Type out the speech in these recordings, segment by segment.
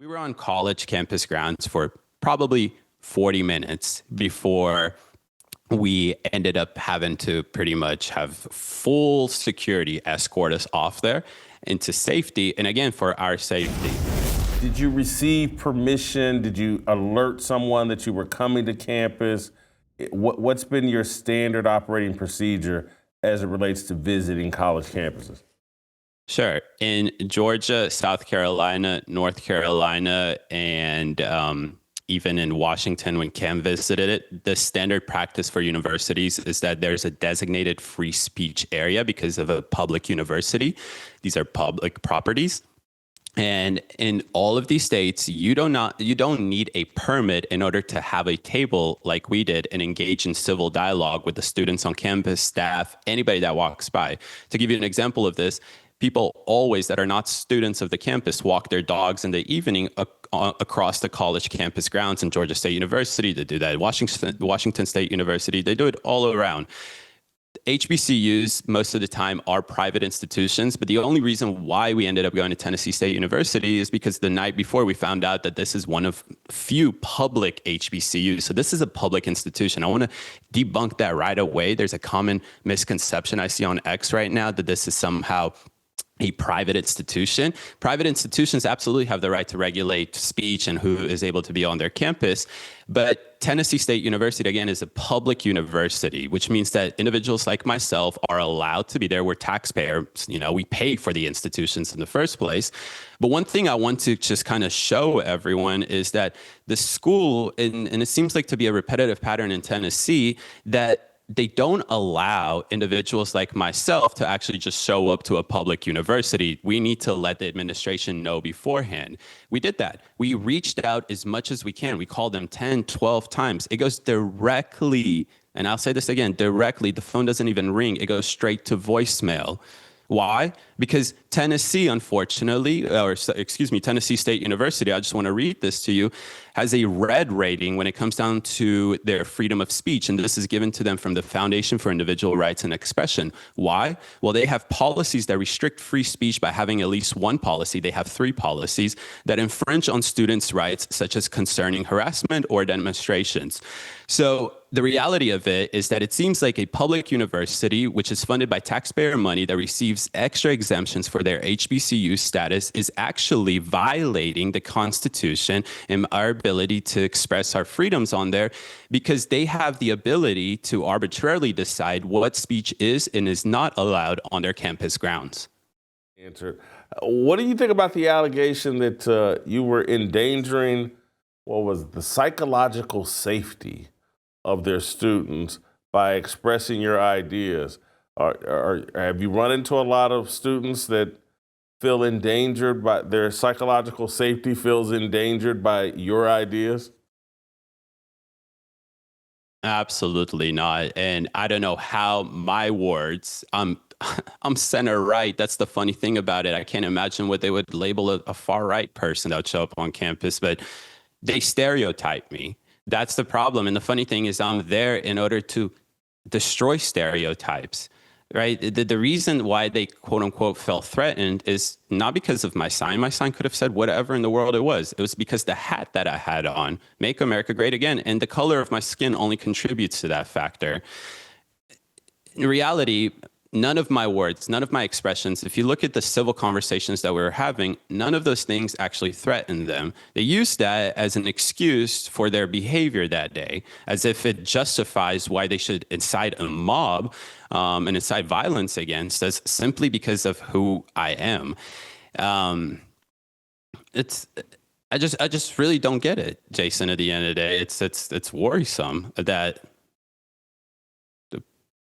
We were on college campus grounds for probably 40 minutes before we ended up having to pretty much have full security escort us off there into safety. And again, for our safety. Did you receive permission? Did you alert someone that you were coming to campus? What's been your standard operating procedure as it relates to visiting college campuses? Sure. In Georgia, South Carolina, North Carolina, and even in Washington, when Cam visited it, the standard practice for universities is that there's a designated free speech area because of a public university. These are public properties. And in all of these states, you don't need a permit in order to have a table like we did and engage in civil dialogue with the students on campus, staff, anybody that walks by. To give you an example of this, people always that are not students of the campus walk their dogs in the evening across the college campus grounds in Georgia State University. They do that at Washington State University. They do it all around. HBCUs, most of the time, are private institutions, but the only reason why we ended up going to Tennessee State University is because the night before we found out that this is one of few public HBCUs. So this is a public institution. I want to debunk that right away. There's a common misconception I see on X right now that this is somehow a private institution. Private institutions absolutely have the right to regulate speech and who is able to be on their campus. But Tennessee State University, again, is a public university, which means that individuals like myself are allowed to be there. We're taxpayers, we pay for the institutions in the first place. But one thing I want to just kind of show everyone is that the school, and it seems like to be a repetitive pattern in Tennessee, that they don't allow individuals like myself to actually just show up to a public university. We need to let the administration know beforehand. We did that. We reached out as much as we can. We called them 10, 12 times. It goes directly, and I'll say this again, directly. The phone doesn't even ring. It goes straight to voicemail. Why? Because Tennessee, unfortunately, Tennessee State University, I just want to read this to you, has a red rating when it comes down to their freedom of speech. And this is given to them from the Foundation for Individual Rights and Expression. Why? Well, they have policies that restrict free speech by having at least one policy. They have 3 policies that infringe on students' rights, such as concerning harassment or demonstrations. So the reality of it is that it seems like a public university, which is funded by taxpayer money, that receives extra exemptions for their HBCU status, is actually violating the Constitution and our ability to express our freedoms on there, because they have the ability to arbitrarily decide what speech is and is not allowed on their campus grounds. Answer. What do you think about the allegation that you were endangering, the psychological safety of their students by expressing your ideas? Have you run into a lot of students that feel endangered by their psychological safety, feels endangered by your ideas? Absolutely not. And I don't know how my words, I'm center right. That's the funny thing about it. I can't imagine what they would label a far right person that would show up on campus, but they stereotype me. That's the problem. And the funny thing is I'm there in order to destroy stereotypes, right? The reason why they, quote unquote, felt threatened is not because of my sign. My sign could have said whatever in the world it was. It was because the hat that I had on, Make America Great Again, and the color of my skin only contributes to that factor. In reality, none of my words, none of my expressions, if you look at the civil conversations that we were having, none of those things actually threatened them. They used that as an excuse for their behavior that day, as if it justifies why they should incite a mob and incite violence against us simply because of who I am. I just really don't get it, Jason. At the end of the day, it's worrisome that.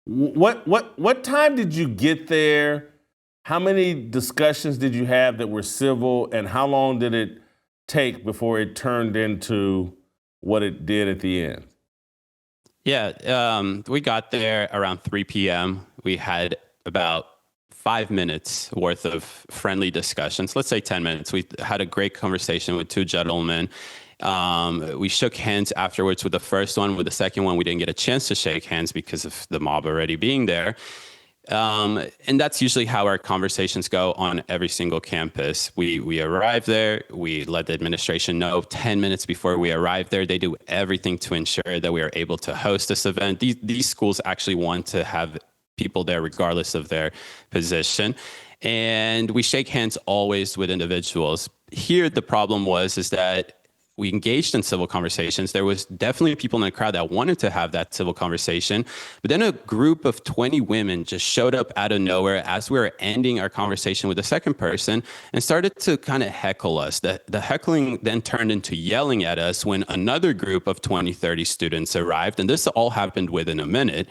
What time did you get there? How many discussions did you have that were civil, and how long did it take before it turned into what it did at the end? Yeah, we got there around 3 p.m. We had about 5 minutes worth of friendly discussions. Let's say 10 minutes. We had a great conversation with 2 gentlemen. We shook hands afterwards with the first one. With the second one, we didn't get a chance to shake hands because of the mob already being there. And that's usually how our conversations go on every single campus. We arrive there, we let the administration know 10 minutes before we arrive there. They do everything to ensure that we are able to host this event. These schools actually want to have people there regardless of their position. And we shake hands always with individuals. Here, the problem is that we engaged in civil conversations. There was definitely people in the crowd that wanted to have that civil conversation. But then a group of 20 women just showed up out of nowhere as we were ending our conversation with the second person and started to kind of heckle us. The heckling then turned into yelling at us when another group of 20, 30 students arrived. And this all happened within a minute.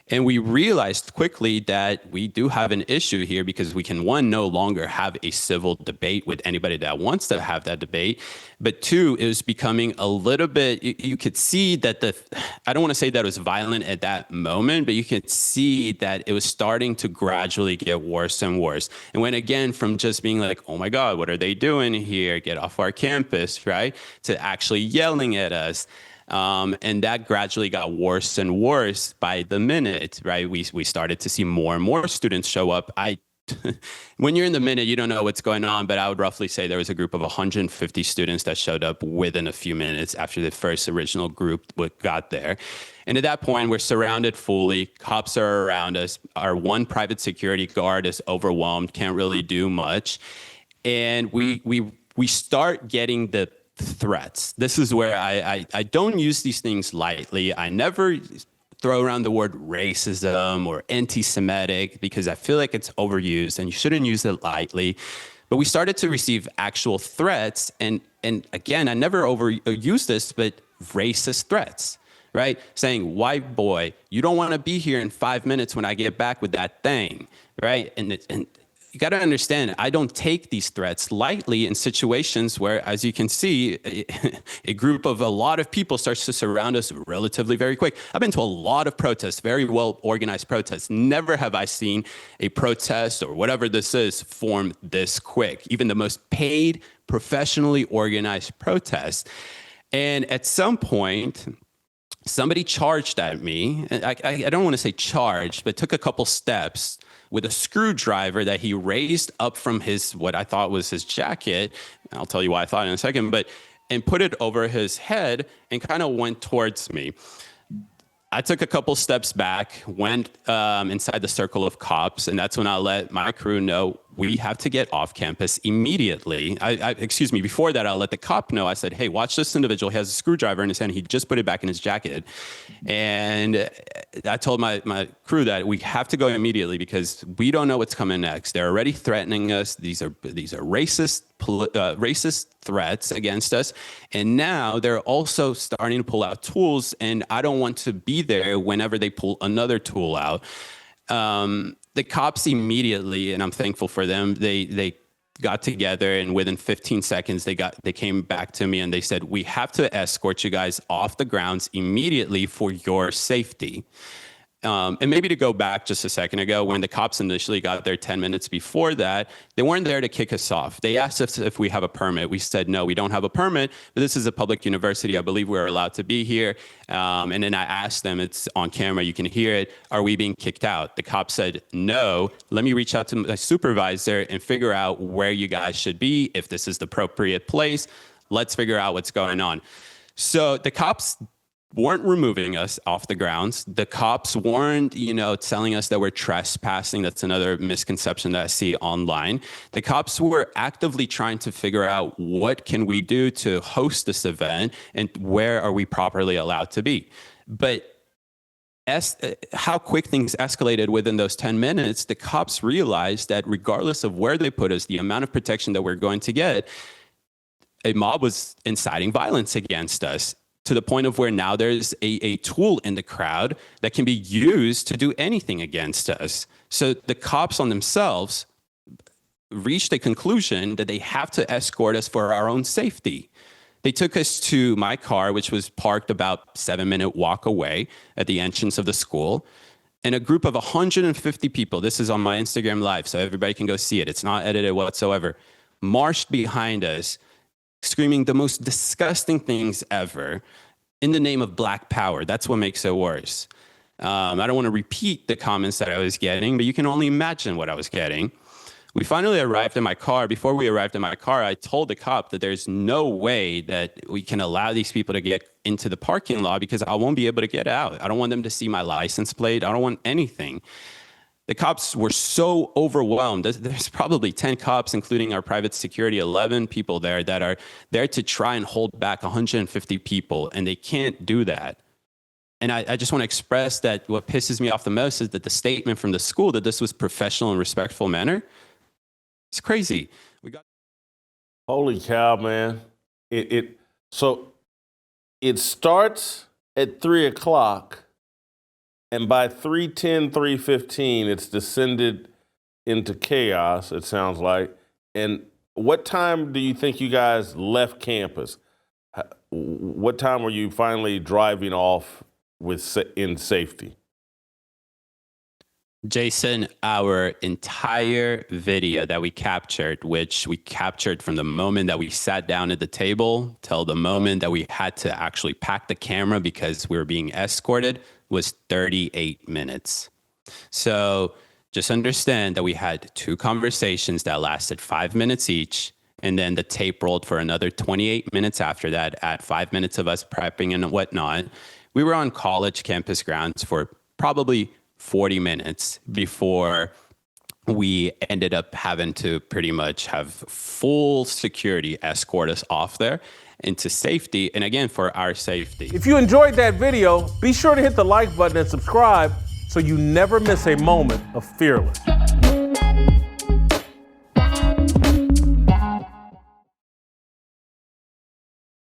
And we realized quickly that we do have an issue here because we can, one, no longer have a civil debate with anybody that wants to have that debate. But two, it was becoming a little bit, you could see that I don't want to say that it was violent at that moment, but you could see that it was starting to gradually get worse and worse. And went again from just being like, oh my God, what are they doing here? Get off our campus, right? To actually yelling at us. And that gradually got worse and worse by the minute, right? We started to see more and more students show up. When you're in the minute, you don't know what's going on, but I would roughly say there was a group of 150 students that showed up within a few minutes after the first original group got there. And at that point, we're surrounded fully. Cops are around us. Our one private security guard is overwhelmed, can't really do much. And we start getting the threats. This is where I don't use these things lightly. I never throw around the word racism or anti-Semitic because I feel like it's overused and you shouldn't use it lightly. But we started to receive actual threats. And again, I never overuse this, but racist threats, right? Saying, white boy, you don't want to be here in 5 minutes when I get back with that thing, right? And you got to understand, I don't take these threats lightly in situations where, as you can see, a group of a lot of people starts to surround us relatively very quick. I've been to a lot of protests, very well organized protests. Never have I seen a protest or whatever this is form this quick, even the most paid, professionally organized protest. And at some point, somebody charged at me. I don't want to say charged, but took a couple steps with a screwdriver that he raised up from what I thought was his jacket. I'll tell you why I thought in a second, and put it over his head and kind of went towards me. I took a couple steps back, went inside the circle of cops, and that's when I let my crew know we have to get off campus immediately. Excuse me, before that, I let the cop know. I said, hey, watch this individual. He has a screwdriver in his hand. He just put it back in his jacket. And I told my crew that we have to go immediately because we don't know what's coming next. They're already threatening us. These are racist threats against us. And now they're also starting to pull out tools, and I don't want to be there whenever they pull another tool out. The cops immediately, and I'm thankful for them, they got together, and within 15 seconds, they came back to me and they said, we have to escort you guys off the grounds immediately for your safety. And maybe to go back just a second ago, when the cops initially got there 10 minutes before that, they weren't there to kick us off. They asked us if we have a permit. We said, no, we don't have a permit, but this is a public university. I believe we're allowed to be here. And then I asked them, it's on camera, you can hear it, are we being kicked out? The cop said, no, let me reach out to my supervisor and figure out where you guys should be, if this is the appropriate place. Let's figure out what's going on. So the cops weren't removing us off the grounds. The cops weren't, telling us that we're trespassing. That's another misconception that I see online. The cops were actively trying to figure out what can we do to host this event and where are we properly allowed to be. But how quick things escalated within those 10 minutes, the cops realized that regardless of where they put us, the amount of protection that we're going to get, a mob was inciting violence against us, to the point of where now there's a tool in the crowd that can be used to do anything against us. So the cops on themselves reached a conclusion that they have to escort us for our own safety. They took us to my car, which was parked about 7-minute walk away at the entrance of the school. And a group of 150 people, this is on my Instagram Live, so everybody can go see it. It's not edited whatsoever, marched behind us, screaming the most disgusting things ever in the name of Black power. That's what makes it worse. I don't want to repeat the comments that I was getting, but you can only imagine what I was getting. We finally arrived in my car. Before we arrived in my car, I told the cop that there's no way that we can allow these people to get into the parking lot because I won't be able to get out. I don't want them to see my license plate. I don't want anything. The cops were so overwhelmed. There's probably 10 cops, including our private security, 11 people there that are there to try and hold back 150 people, and they can't do that. And I just want to express that what pisses me off the most is that the statement from the school that this was professional and respectful manner. It's crazy. Holy cow, man! So it starts at 3 o'clock, and by 3:10, 3:15, it's descended into chaos. It sounds like. And what time do you think you guys left campus? What time were you finally driving off in safety? Jason, our entire video that we captured, which we captured from the moment that we sat down at the table till the moment that we had to actually pack the camera because we were being escorted, was 38 minutes. So just understand that we had 2 conversations that lasted 5 minutes each. And then the tape rolled for another 28 minutes after that, at 5 minutes of us prepping and whatnot. We were on college campus grounds for probably 40 minutes before we ended up having to pretty much have full security escort us off there into safety. And again, for our safety. If you enjoyed that video, be sure to hit the like button and subscribe so you never miss a moment of Fearless.